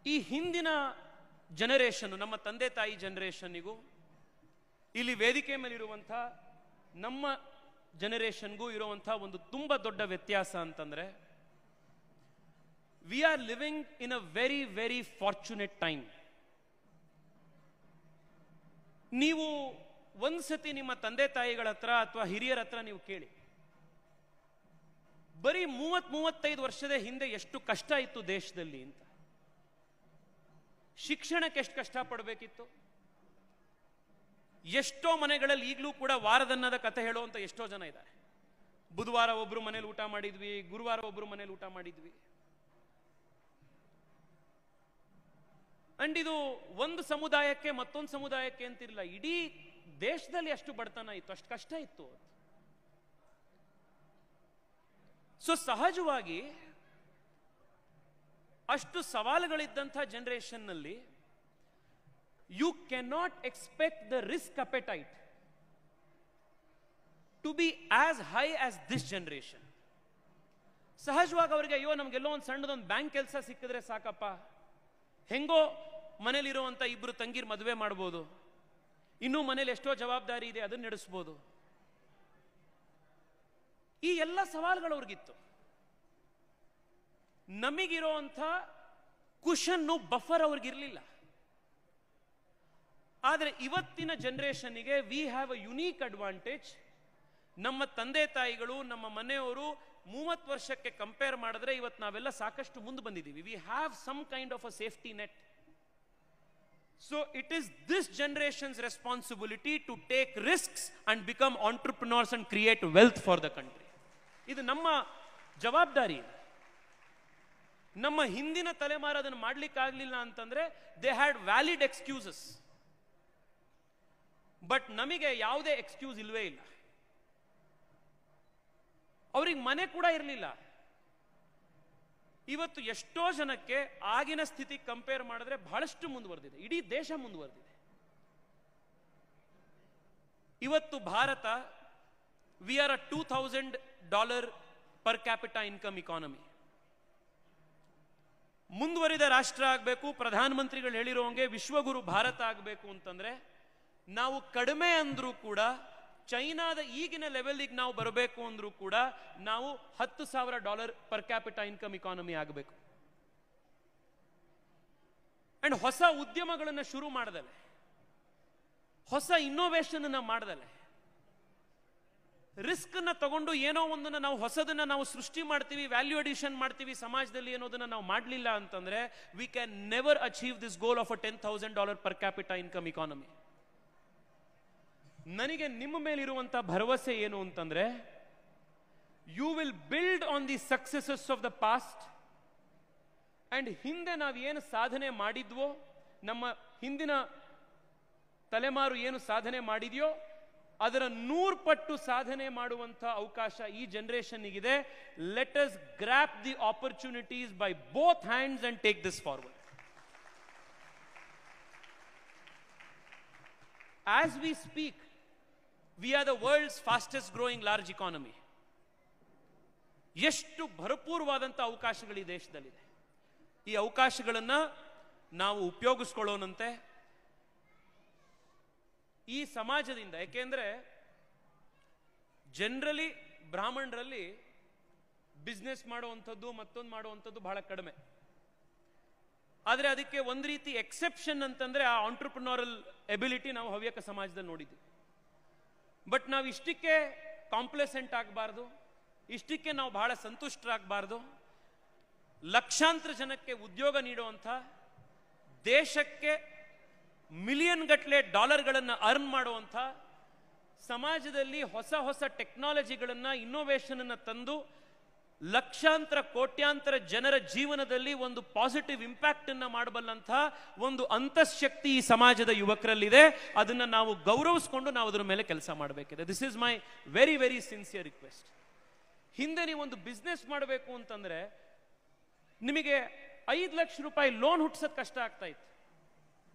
ಈ ಹಿಂದಿನ ಜನರೇಷನ್, ನಮ್ಮ ತಂದೆ ತಾಯಿ ಜನರೇಷನ್ನಿಗೂ ಇಲ್ಲಿ ವೇದಿಕೆ ಮೇಲಿರುವಂಥ ನಮ್ಮ ಜನರೇಷನ್ಗೂ ಇರುವಂಥ ಒಂದು ತುಂಬ ದೊಡ್ಡ ವ್ಯತ್ಯಾಸ ಅಂತಂದ್ರೆ, we are living in a very very fortunate time. ನೀವು ಒಂದ್ಸತಿ ನಿಮ್ಮ ತಂದೆ ತಾಯಿಗಳ ಹತ್ರ ಅಥವಾ ಹಿರಿಯರ ಹತ್ರ ನೀವು ಕೇಳಿ, ಬರೀ 30-35 ವರ್ಷದ ಹಿಂದೆ ಎಷ್ಟು ಕಷ್ಟ ಇತ್ತು ದೇಶದಲ್ಲಿ ಅಂತ. ಶಿಕ್ಷಣಕ್ಕೆ ಎಷ್ಟು ಕಷ್ಟಪಡಬೇಕಿತ್ತು. ಎಷ್ಟೋ ಮನೆಗಳಲ್ಲಿ ಈಗಲೂ ಕೂಡ ವಾರದನ್ನದ ಕಥೆ ಹೇಳುವಂತ ಎಷ್ಟೋ ಜನ ಇದ್ದಾರೆ. ಬುಧವಾರ ಒಬ್ರು ಮನೇಲಿ ಊಟ ಮಾಡಿದ್ವಿ, ಗುರುವಾರ ಒಬ್ರು ಮನೇಲಿ ಊಟ ಮಾಡಿದ್ವಿ. ಅಂಡ್ ಇದು ಒಂದು ಸಮುದಾಯಕ್ಕೆ ಮತ್ತೊಂದು ಸಮುದಾಯಕ್ಕೆ ಅಂತಿರಲಿಲ್ಲ, ಇಡೀ ದೇಶದಲ್ಲಿ ಅಷ್ಟು ಬಡತನ ಇತ್ತು, ಅಷ್ಟು ಕಷ್ಟ ಇತ್ತು. ಸೊ ಸಹಜವಾಗಿ ಅಷ್ಟು ಸವಾಲುಗಳಿದ್ದಂಥ ಜನರೇಷನ್ ನಲ್ಲಿ you cannot expect the risk appetite to be as high as this generation. ಸಹಜವಾಗಿ ಅವರಿಗೆ ಅಯ್ಯೋ ನಮ್ಗೆಲ್ಲೋ ಒಂದು ಸಣ್ಣದೊಂದು ಬ್ಯಾಂಕ್ ಕೆಲಸ ಸಿಕ್ಕಿದ್ರೆ ಸಾಕಪ್ಪ, ಹೆಂಗೋ ಮನೇಲಿರುವಂತ ಇಬ್ರು ತಂಗಿರ್ ಮದುವೆ ಮಾಡ್ಬೋದು, ಇನ್ನೂ ಮನೇಲಿ ಎಷ್ಟೋ ಜವಾಬ್ದಾರಿ ಇದೆ ಅದನ್ನ ನಡೆಸ್ಬೋದು. ಈ ಎಲ್ಲ ಸವಾಲುಗಳು ಅವ್ರಿಗಿತ್ತು. ನಮಗಿರೋಂಥ ಕುಶನ್ನು ಬಫರ್ ಅವ್ರಿಗಿರ್ಲಿಲ್ಲ. ಆದರೆ ಇವತ್ತಿನ ಜನರೇಷನ್ಗೆ we have a unique advantage. ನಮ್ಮ ತಂದೆ ತಾಯಿಗಳು, ನಮ್ಮ ಮನೆಯವರು 30 ವರ್ಷಕ್ಕೆ ಕಂಪೇರ್ ಮಾಡಿದ್ರೆ ಇವತ್ತು ನಾವೆಲ್ಲ ಸಾಕಷ್ಟು ಮುಂದೆ ಬಂದಿದ್ದೀವಿ. We have some kind of a safety net. So it is this generation's responsibility to take risks and become entrepreneurs and create wealth for the country. ಇದು ನಮ್ಮ ಜವಾಬ್ದಾರಿ. ನಮ್ಮ ಹಿಂದಿನ ತಲೆಮಾರು ಅದನ್ನು ಮಾಡ್ಲಿಕ್ಕಾಗಲಿಲ್ಲ ಅಂತಂದ್ರೆ they had valid excuses. But ನಮಗೆ ಯಾವುದೇ ಎಕ್ಸ್ಕ್ಯೂಸ್ ಇಲ್ವೇ ಇಲ್ಲ. ಅವ್ರಿಗೆ ಮನೆ ಕೂಡ ಇರಲಿಲ್ಲ. ಇವತ್ತು ಎಷ್ಟೋ ಜನಕ್ಕೆ ಆಗಿನ ಸ್ಥಿತಿ ಕಂಪೇರ್ ಮಾಡಿದ್ರೆ ಬಹಳಷ್ಟು ಮುಂದುವರೆದಿದೆ, ಇಡೀ ದೇಶ ಮುಂದುವರೆದಿದೆ. ಇವತ್ತು Bharat, we are a $2,000 per capita income economy. ಮುಂದುವರಿದ ರಾಷ್ಟ್ರ ಆಗಬೇಕು, ಪ್ರಧಾನಮಂತ್ರಿಗಳು ಹೇಳಿರೋಂಗೆ ವಿಶ್ವಗುರು ಭಾರತ ಆಗಬೇಕು ಅಂತಂದ್ರೆ ನಾವು ಕಡಿಮೆ ಅಂದ್ರೂ ಕೂಡ ಚೈನಾದ ಈಗಿನ ಲೆವೆಲ್ಗೆ ನಾವು ಬರಬೇಕು ಅಂದ್ರೂ ಕೂಡ ನಾವು $10,000 ಪರ್ ಕ್ಯಾಪಿಟಾ ಇನ್ಕಮ್ ಇಕಾನಮಿ ಆಗಬೇಕು. ಅಂಡ್ ಹೊಸ ಉದ್ಯಮಗಳನ್ನು ಶುರು ಮಾಡದಲೆ, ಹೊಸ ಇನ್ನೋವೇಷನ್ ಅನ್ನ ಮಾಡದಲೆ, ರಿಸ್ಕ್ ಅನ್ನ ತಗೊಂಡು ಏನೋ ಒಂದನ್ನ ನಾವು ಹೊಸದನ್ನ ನಾವು ಸೃಷ್ಟಿ ಮಾಡ್ತೀವಿ, ವ್ಯಾಲ್ಯೂ ಅಡಿಷನ್ ಮಾಡ್ತೀವಿ ಸಮಾಜದಲ್ಲಿ ಅನ್ನೋದನ್ನ ನಾವು ಮಾಡಲಿಲ್ಲ ಅಂತಂದ್ರೆ we can never achieve this goal of a $10,000 per capita income economy. ನನಗೆ ನಿಮ್ಮ ಮೇಲಿರುವಂತ ಭರವಸೆ ಏನು ಅಂತಂದ್ರೆ, you will build on the successes of the past. And ಹಿಂದೆ ನಾವು ಏನು ಸಾಧನೆ ಮಾಡಿದ್ವೋ, ನಮ್ಮ ಹಿಂದಿನ ತಲೆಮಾರು ಏನು ಸಾಧನೆ ಮಾಡಿದೆಯೋ ಅದರ 100 ಪಟ್ಟು ಸಾಧನೆ ಮಾಡುವಂತ ಅವಕಾಶ ಈ ಜನರೇಷನ್ನಿಗಿದೆ. Let us grab the opportunities by both hands and take this forward. As we speak, we are the world's fastest growing large economy. ಎಷ್ಟು ಭರಪೂರವಾದಂಥ ಅವಕಾಶಗಳು ಈ ದೇಶದಲ್ಲಿದೆ. ಈ ಅವಕಾಶಗಳನ್ನು ನಾವು ಉಪಯೋಗಿಸ್ಕೊಳ್ಳೋಣಂತೆ. ಈ ಸಮಾಜದಿಂದ, ಯಾಕೆಂದ್ರೆ ಜನರಲಿ ಬ್ರಾಹ್ಮಣರಲ್ಲಿ ಬಿಸ್ನೆಸ್ ಮಾಡುವಂಥದ್ದು ಮತ್ತೊಂದು ಮಾಡುವಂಥದ್ದು ಬಹಳ ಕಡಿಮೆ. ಆದರೆ ಅದಕ್ಕೆ ಒಂದು ರೀತಿ ಎಕ್ಸೆಪ್ಷನ್ ಅಂತಂದ್ರೆ ಆ ಆಂಟ್ರಪ್ರಿನರಲ್ ಎಬಿಲಿಟಿ ನಾವು ಹವ್ಯಕ ಸಮಾಜದಲ್ಲಿ ನೋಡಿದ್ದೀವಿ. ಬಟ್ ನಾವು ಇಷ್ಟಕ್ಕೆ ಕಾಂಪ್ಲೆಸೆಂಟ್ ಆಗಬಾರ್ದು, ಇಷ್ಟಕ್ಕೆ ನಾವು ಬಹಳ ಸಂತುಷ್ಟರಾಗಬಾರ್ದು. ಲಕ್ಷಾಂತರ ಜನಕ್ಕೆ ಉದ್ಯೋಗ ನೀಡುವಂಥ, ದೇಶಕ್ಕೆ ಮಿಲಿಯನ್ ಗಟ್ಟಲೆ ಡಾಲರ್ಗಳನ್ನು ಅರ್ನ್ ಮಾಡುವಂಥ, ಸಮಾಜದಲ್ಲಿ ಹೊಸ ಹೊಸ ಟೆಕ್ನಾಲಜಿಗಳನ್ನು, ಇನ್ನೋವೇಷನ್ ಅನ್ನು ತಂದು ಲಕ್ಷಾಂತರ ಕೋಟ್ಯಾಂತರ ಜನರ ಜೀವನದಲ್ಲಿ ಒಂದು ಪಾಸಿಟಿವ್ ಇಂಪ್ಯಾಕ್ಟ್ ಅನ್ನ ಮಾಡಬಲ್ಲಂಥ ಒಂದು ಅಂತಃಶಕ್ತಿ ಈ ಸಮಾಜದ ಯುವಕರಲ್ಲಿದೆ. ಅದನ್ನ ನಾವು ಗೌರವಿಸಿಕೊಂಡು ನಾವು ಅದರ ಮೇಲೆ ಕೆಲಸ ಮಾಡಬೇಕಿದೆ. This is my very very sincere request. ಹಿಂದೆ ನೀವು ಒಂದು ಬಿಸ್ನೆಸ್ ಮಾಡಬೇಕು ಅಂತಂದ್ರೆ ನಿಮಗೆ 5 ಲಕ್ಷ ರೂಪಾಯಿ ಲೋನ್ ಹುಟ್ಟಿಸೋದು ಕಷ್ಟ ಆಗ್ತಾ ಇತ್ತು.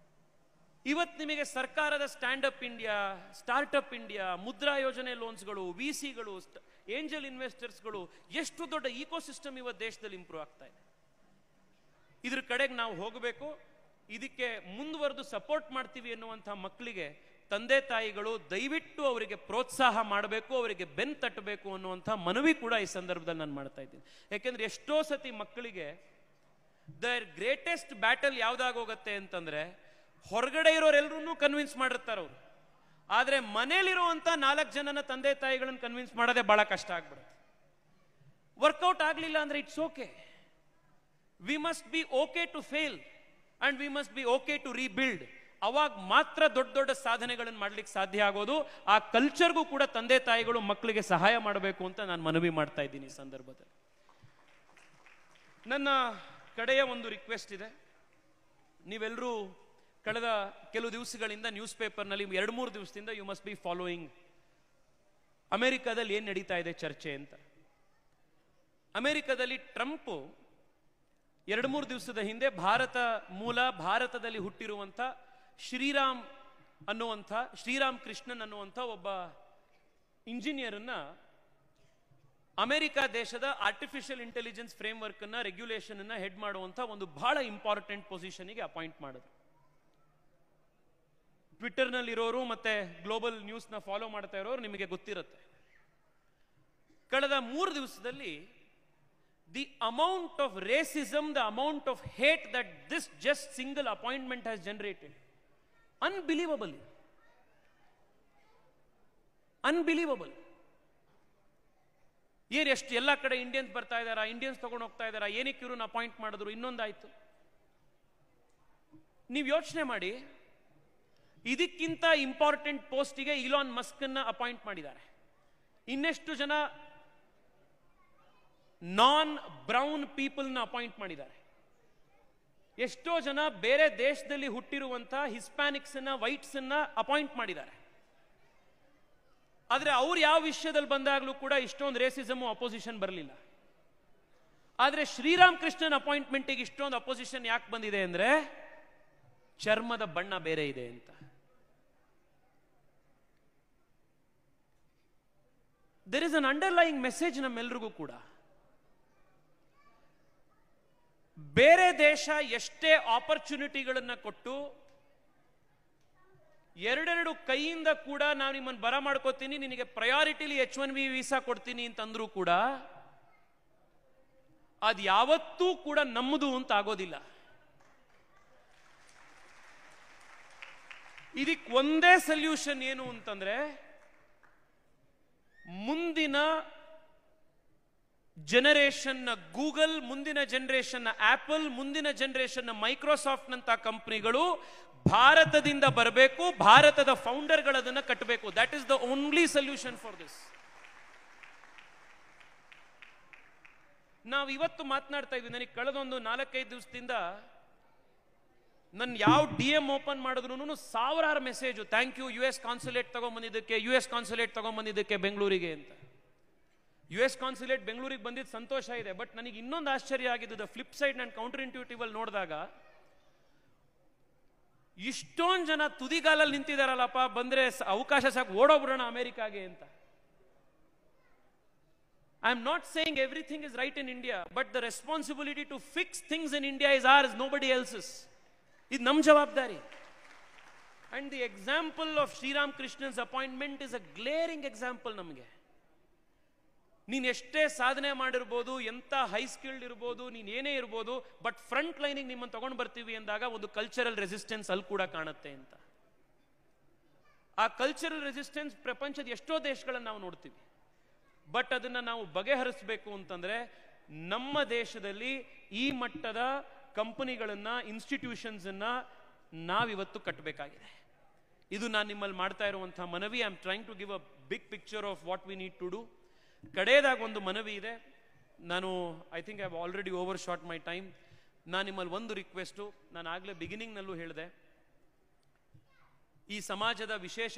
ಇವತ್ತು ನಿಮಗೆ ಸರ್ಕಾರದ stand up India, startup India, Mudra ಯೋಜನೆ ಲೋನ್ಸ್ಗಳು, ವಿಸಿಗಳು, ಏಂಜಲ್ ಇನ್ವೆಸ್ಟರ್ಸ್ಗಳು, ಎಷ್ಟು ದೊಡ್ಡ ಇಕೋಸಿಸ್ಟಮ್ ಇವತ್ತು ದೇಶದಲ್ಲಿ ಇಂಪ್ರೂವ್ ಆಗ್ತಾ ಇದೆ. ಇದ್ರ ಕಡೆಗೆ ನಾವು ಹೋಗಬೇಕು. ಇದಕ್ಕೆ ಮುಂದುವರೆದು ಸಪೋರ್ಟ್ ಮಾಡ್ತೀವಿ ಎನ್ನುವಂಥ ಮಕ್ಕಳಿಗೆ ತಂದೆ ತಾಯಿಗಳು ದಯವಿಟ್ಟು ಅವರಿಗೆ ಪ್ರೋತ್ಸಾಹ ಮಾಡಬೇಕು, ಅವರಿಗೆ ಬೆನ್ನು ತಟ್ಟಬೇಕು ಅನ್ನುವಂಥ ಮನವಿ ಕೂಡ ಈ ಸಂದರ್ಭದಲ್ಲಿ ನಾನು ಮಾಡ್ತಾ ಇದ್ದೀನಿ. ಯಾಕೆಂದ್ರೆ ಎಷ್ಟೋ ಸತಿ ಮಕ್ಕಳಿಗೆ ದರ್ ಗ್ರೇಟೆಸ್ಟ್ ಬ್ಯಾಟಲ್ ಯಾವ್ದಾಗೋಗತ್ತೆ ಅಂತಂದ್ರೆ, ಹೊರಗಡೆ ಇರೋರೆಲ್ಲರೂ ಕನ್ವಿನ್ಸ್ ಮಾಡಿರ್ತಾರೆ ಅವರು, ಆದ್ರೆ ಮನೇಲಿರುವಂತ 4 ಜನನ ತಂದೆ ತಾಯಿಗಳನ್ನ ಕನ್ವಿನ್ಸ್ ಮಾಡೋದೇ ಬಹಳ ಕಷ್ಟ ಆಗ್ಬಿಡುತ್ತೆ. ವರ್ಕೌಟ್ ಆಗ್ಲಿಲ್ಲ ಅಂದ್ರೆ it's okay. We must be okay to fail and we must be okay to rebuild. ಅವಾಗ ಮಾತ್ರ ದೊಡ್ಡ ದೊಡ್ಡ ಸಾಧನೆಗಳನ್ನು ಮಾಡ್ಲಿಕ್ಕೆ ಸಾಧ್ಯ ಆಗೋದು. ಆ ಕಲ್ಚರ್ಗೂ ಕೂಡ ತಂದೆ ತಾಯಿಗಳು ಮಕ್ಕಳಿಗೆ ಸಹಾಯ ಮಾಡಬೇಕು ಅಂತ ನಾನು ಮನವಿ ಮಾಡ್ತಾ ಇದ್ದೀನಿ ಈ ಸಂದರ್ಭದಲ್ಲಿ. ನನ್ನ ಕಡೆಯ ಒಂದು ರಿಕ್ವೆಸ್ಟ್ ಇದೆ. ನೀವೆಲ್ಲರೂ ಕಳೆದ ಕೆಲವು ದಿವಸಗಳಿಂದ ನ್ಯೂಸ್ ಪೇಪರ್ನಲ್ಲಿ 2-3 ದಿವಸದಿಂದ ಯು ಮಸ್ಟ್ ಬಿ ಫಾಲೋಯಿಂಗ್ ಅಮೆರಿಕಾದಲ್ಲಿ ಏನ್ ನಡೀತಾ ಇದೆ ಚರ್ಚೆ ಅಂತ. ಅಮೆರಿಕದಲ್ಲಿ ಟ್ರಂಪ್ 2-3 ದಿವಸದ ಹಿಂದೆ ಭಾರತದಲ್ಲಿ ಹುಟ್ಟಿರುವಂತ ಶ್ರೀರಾಮ್ ಕೃಷ್ಣನ್ ಅನ್ನುವಂಥ ಒಬ್ಬ ಇಂಜಿನಿಯರನ್ನ ಅಮೆರಿಕ ದೇಶದ ಆರ್ಟಿಫಿಷಿಯಲ್ ಇಂಟೆಲಿಜೆನ್ಸ್ ಫ್ರೇಮ್ವರ್ಕ್ ಅನ್ನ ರೆಗ್ಯುಲೇಷನ್ ಅನ್ನ ಹೆಡ್ ಮಾಡುವಂತ ಒಂದು ಬಹಳ ಇಂಪಾರ್ಟೆಂಟ್ ಪೊಸಿಷನ್ಗೆ ಅಪಾಯಿಂಟ್ ಮಾಡಿದ್ರು. ಟ್ವಿಟರ್ ನಲ್ಲಿ ಇರೋರು ಮತ್ತೆ ಗ್ಲೋಬಲ್ ನ್ಯೂಸ್ ನ ಫಾಲೋ ಮಾಡ್ತಾ ಇರೋರು ನಿಮಗೆ ಗೊತ್ತಿರುತ್ತೆ. ಕಳೆದ 3 ದಿವಸದಲ್ಲಿ the amount of racism, the amount of hate that this just single appointment has generated, unbelievable. ಎಷ್ಟು ಎಲ್ಲ ಕಡೆ ಇಂಡಿಯನ್ಸ್ ಬರ್ತಾ ಇದಾರ, ಇಂಡಿಯನ್ಸ್ ತಗೊಂಡು ಹೋಗ್ತಾ ಇದಾರ, ಏನಕ್ಕೆ ಇವ್ರನ್ನ ಅಪಾಯಿಂಟ್ ಮಾಡಿದ್ರು, ಇನ್ನೊಂದಾಯ್ತು. ನೀವು ಯೋಚನೆ ಮಾಡಿ, ಇದಕ್ಕಿಂತ ಇಂಪಾರ್ಟೆಂಟ್ ಪೋಸ್ಟಿಗೆ ಇಲಾನ್ ಮಸ್ಕ್ ಅನ್ನ ಅಪಾಯಿಂಟ್ ಮಾಡಿದ್ದಾರೆ. ಇನ್ನೆಷ್ಟು ಜನ ನಾನ್ ಬ್ರೌನ್ ಪೀಪಲ್ ನ ಅಪಾಯಿಂಟ್ ಮಾಡಿದ್ದಾರೆ. ಎಷ್ಟೋ ಜನ ಬೇರೆ ದೇಶದಲ್ಲಿ ಹುಟ್ಟಿರುವಂತ ಹಿಸ್ಪ್ಯಾನಿಕ್ಸ್ ಅನ್ನ, ವೈಟ್ಸ್ ಅನ್ನ ಅಪಾಯಿಂಟ್ ಮಾಡಿದ್ದಾರೆ. ಆದ್ರೆ ಅವ್ರು ಯಾವ ವಿಷಯದಲ್ಲಿ ಬಂದಾಗಲೂ ಕೂಡ ಇಷ್ಟೊಂದು ರೇಸಿಸಮ್ ಅಪೋಸಿಷನ್ ಬರಲಿಲ್ಲ. ಆದ್ರೆ ಶ್ರೀರಾಮ್ ಕೃಷ್ಣನ್ ಅಪಾಯಿಂಟ್ಮೆಂಟ್ಗೆ ಇಷ್ಟೊಂದು ಅಪೋಸಿಷನ್ ಯಾಕೆ ಬಂದಿದೆ ಅಂದ್ರೆ, ಚರ್ಮದ ಬಣ್ಣ ಬೇರೆ ಇದೆ ಅಂತ. There is an underlying message ನಮ್ಮೆಲ್ರಿಗೂ ಕೂಡ. ಬೇರೆ ದೇಶ ಎಷ್ಟೇ ಆಪರ್ಚುನಿಟಿಗಳನ್ನ ಕೊಟ್ಟು, 2 ಕೈಯಿಂದ ಕೂಡ ನಾನು ನಿಮ್ಮನ್ನು ಬರ ಮಾಡ್ಕೋತೀನಿ, ನಿನಗೆ ಪ್ರಯಾರಿಟಿಲಿ H1B ವೀಸಾ ಕೊಡ್ತೀನಿ ಅಂತಂದ್ರೂ ಕೂಡ ಅದು ಯಾವತ್ತೂ ಕೂಡ ನಮ್ಮದು ಅಂತ ಆಗೋದಿಲ್ಲ. ಇದಕ್ಕೆ ಒಂದೇ ಸೊಲ್ಯೂಷನ್ ಏನು ಅಂತಂದ್ರೆ, ಮುಂದಿನ ಜನರೇಷನ್ ಗೂಗಲ್, ಮುಂದಿನ ಜನರೇಷನ್ ಆಪಲ್, ಮುಂದಿನ ಜನರೇಷನ್ ಮೈಕ್ರೋಸಾಫ್ಟ್ ನಂತ ಕಂಪನಿಗಳು ಭಾರತದಿಂದ ಬರಬೇಕು, ಭಾರತದ ಫೌಂಡರ್ಗಳದನ್ನ ಕಟ್ಟಬೇಕು. That is the only solution for this. ನಾವು ಇವತ್ತು ಮಾತನಾಡ್ತಾ ಇದ್ವಿ, ನನಗೆ ಕಳೆದೊಂದು 4-5 ದಿವಸದಿಂದ ನನ್ನ ಯಾವ DM ಓಪನ್ ಮಾಡಿದ್ರು ಸಾವಿರಾರು message, thank you US consulate ತಗೊಂಡ್ಬಂದಿದ್ದಕ್ಕೆ ಬೆಂಗಳೂರಿಗೆ ಅಂತ. US ಕಾನ್ಸುಲೇಟ್ ಬೆಂಗಳೂರಿಗೆ ಬಂದಿದ್ದು ಸಂತೋಷ ಇದೆ. ಬಟ್ ನನಗೆ ಇನ್ನೊಂದು ಆಶ್ಚರ್ಯ ಆಗಿದ್ದು, ಫ್ಲಿಪ್ ಸೈಡ್ ನಾನು ಕೌಂಟರ್ ಇಂಟ್ಯೂಟಿವ್ ಅಲ್ಲಿ ನೋಡಿದಾಗ, ಇಷ್ಟೊಂದು ಜನ ತುದಿಗಾಲಲ್ಲಿ ನಿಂತಿದಾರಲ್ಲಪ್ಪ, ಬಂದ್ರೆ ಅವಕಾಶ ಸಾಕು ಓಡೋಗ್ಬಿಡೋಣ ಅಮೆರಿಕಾಗೆ ಅಂತ. I am not saying everything is right in India, but the responsibility to fix things in India is ours, nobody else's. ಇದು ನಮ್ಮ ಜವಾಬ್ದಾರಿ. And the example of Sriram Krishnan's appointment is a glaring example ನಮಗೆ. ನೀನ್ ಎಷ್ಟೇ ಸಾಧನೆ ಮಾಡಿರ್ಬೋದು, ಎಂತ ಹೈ ಸ್ಕಿಲ್ಡ್ ಇರ್ಬೋದು, ನೀನ್ ಏನೇ ಇರ್ಬೋದು, ಬಟ್ ಫ್ರಂಟ್ ಲೈನಿಗೆ ನಿಮ್ಮನ್ನು ತಗೊಂಡು ಬರ್ತೀವಿ ಅಂದಾಗ ಒಂದು ಕಲ್ಚರಲ್ ರೆಸಿಸ್ಟೆನ್ಸ್ ಅಲ್ಲಿ ಕೂಡ ಕಾಣುತ್ತೆ ಅಂತ. ಆ ಕಲ್ಚರಲ್ ರೆಸಿಸ್ಟೆನ್ಸ್ ಪ್ರಪಂಚದ ಎಷ್ಟೋ ದೇಶಗಳನ್ನ ನಾವು ನೋಡ್ತೀವಿ. ಬಟ್ ಅದನ್ನ ನಾವು ಬಗೆಹರಿಸಬೇಕು ಅಂತಂದ್ರೆ, ನಮ್ಮ ದೇಶದಲ್ಲಿ ಈ ಮಟ್ಟದ ಕಂಪನಿಗಳನ್ನ, ಇನ್ಸ್ಟಿಟ್ಯೂಷನ್ಸ್ ಅನ್ನ ನಾವಿವತ್ತು ಕಟ್ಟಬೇಕಾಗಿದೆ. ಇದು ನಾನು ನಿಮ್ಮಲ್ಲಿ ಮಾಡ್ತಾ ಇರುವಂತಹ ಮನವಿ. I am trying to give a big picture of what we need to do. ಕಡೆಯದಾಗ ಒಂದು ಮನವಿ ಇದೆ. ನಾನು I think I have already over short my time. ನಾನು ನಿಮ್ಮಲ್ಲಿ ಒಂದು ರಿಕ್ವೆಸ್ಟು, ನಾನು ಆಗಲೇ ಬಿಗಿನಿಂಗ್ನಲ್ಲೂ ಹೇಳಿದೆ, ಈ ಸಮಾಜದ ವಿಶೇಷ